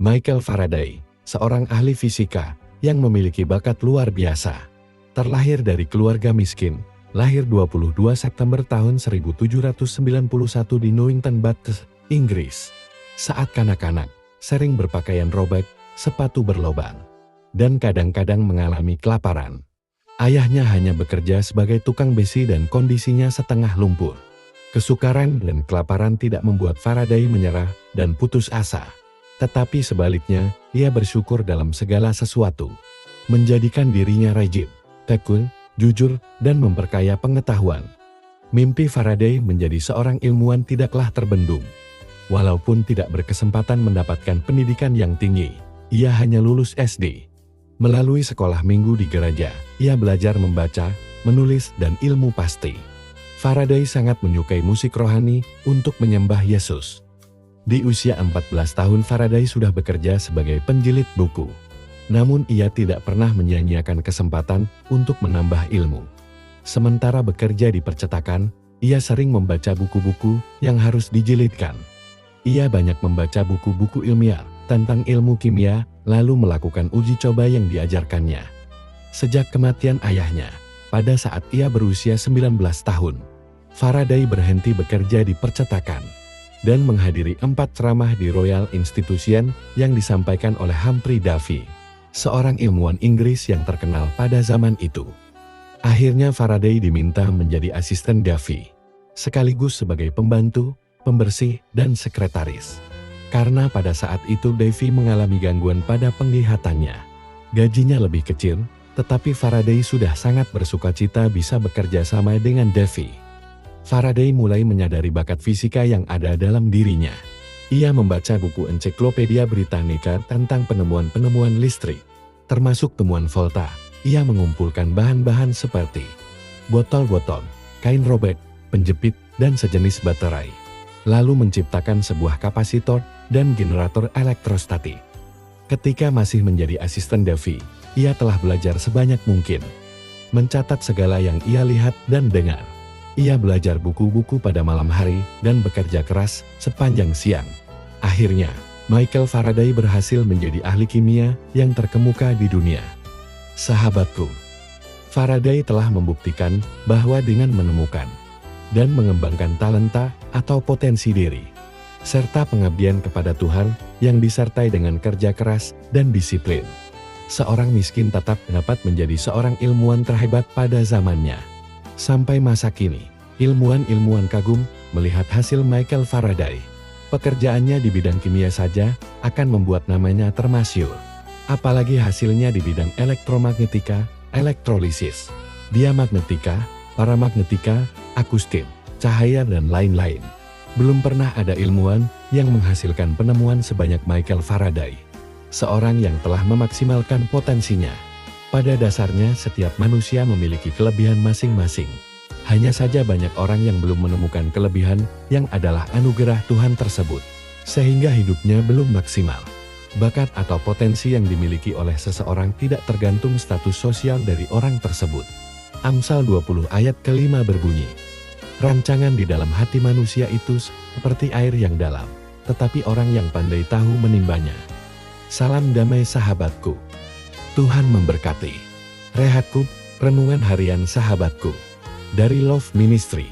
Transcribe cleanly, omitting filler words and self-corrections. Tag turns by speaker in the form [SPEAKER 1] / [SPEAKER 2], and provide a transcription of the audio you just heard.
[SPEAKER 1] Michael Faraday, seorang ahli fisika yang memiliki bakat luar biasa. Terlahir dari keluarga miskin, lahir 22 September tahun 1791 di Newington Butts, Inggris. Saat kanak-kanak, sering berpakaian robek, sepatu berlobang, dan kadang-kadang mengalami kelaparan. Ayahnya hanya bekerja sebagai tukang besi dan kondisinya setengah lumpuh. Kesukaran dan kelaparan tidak membuat Faraday menyerah dan putus asa. Tetapi sebaliknya, ia bersyukur dalam segala sesuatu. Menjadikan dirinya rajin, tekun, jujur, dan memperkaya pengetahuan. Mimpi Faraday menjadi seorang ilmuwan tidaklah terbendung. Walaupun tidak berkesempatan mendapatkan pendidikan yang tinggi, ia hanya lulus SD. Melalui sekolah minggu di gereja, ia belajar membaca, menulis, dan ilmu pasti. Faraday sangat menyukai musik rohani untuk menyembah Yesus. Di usia 14 tahun Faraday sudah bekerja sebagai penjilid buku. Namun ia tidak pernah menyia-nyiakan kesempatan untuk menambah ilmu. Sementara bekerja di percetakan, ia sering membaca buku-buku yang harus dijilidkan. Ia banyak membaca buku-buku ilmiah tentang ilmu kimia, lalu melakukan uji coba yang diajarkannya. Sejak kematian ayahnya, pada saat ia berusia 19 tahun, Faraday berhenti bekerja di percetakan dan menghadiri 4 ceramah di Royal Institution yang disampaikan oleh Humphrey Davy, seorang ilmuwan Inggris yang terkenal pada zaman itu. Akhirnya Faraday diminta menjadi asisten Davy, sekaligus sebagai pembantu, pembersih, dan sekretaris. Karena pada saat itu Davy mengalami gangguan pada penglihatannya. Gajinya lebih kecil, tetapi Faraday sudah sangat bersukacita bisa bekerja sama dengan Davy. Faraday mulai menyadari bakat fisika yang ada dalam dirinya. Ia membaca buku Ensiklopedia Britannica tentang penemuan-penemuan listrik, termasuk temuan Volta. Ia mengumpulkan bahan-bahan seperti botol-botol, kain robek, penjepit, dan sejenis baterai. Lalu menciptakan sebuah kapasitor dan generator elektrostatik. Ketika masih menjadi asisten Davy, ia telah belajar sebanyak mungkin. Mencatat segala yang ia lihat dan dengar. Ia belajar buku-buku pada malam hari dan bekerja keras sepanjang siang. Akhirnya, Michael Faraday berhasil menjadi ahli kimia yang terkemuka di dunia. Sahabatku, Faraday telah membuktikan bahwa dengan menemukan dan mengembangkan talenta atau potensi diri, serta pengabdian kepada Tuhan yang disertai dengan kerja keras dan disiplin, seorang miskin tetap dapat menjadi seorang ilmuwan terhebat pada zamannya. Sampai masa kini, ilmuwan-ilmuwan kagum melihat hasil Michael Faraday. Pekerjaannya di bidang kimia saja akan membuat namanya termasyhur. Apalagi hasilnya di bidang elektromagnetika, elektrolisis, diamagnetika, paramagnetika, akustik, cahaya, dan lain-lain. Belum pernah ada ilmuwan yang menghasilkan penemuan sebanyak Michael Faraday. Seorang yang telah memaksimalkan potensinya. Pada dasarnya setiap manusia memiliki kelebihan masing-masing. Hanya saja banyak orang yang belum menemukan kelebihan yang adalah anugerah Tuhan tersebut, sehingga hidupnya belum maksimal. Bakat atau potensi yang dimiliki oleh seseorang tidak tergantung status sosial dari orang tersebut. Amsal 20 ayat ke-5 berbunyi, rancangan di dalam hati manusia itu seperti air yang dalam, tetapi orang yang pandai tahu menimbanya. Salam damai sahabatku. Tuhan memberkati. Rehatku, renungan harian sahabatku. Dari Love Ministry.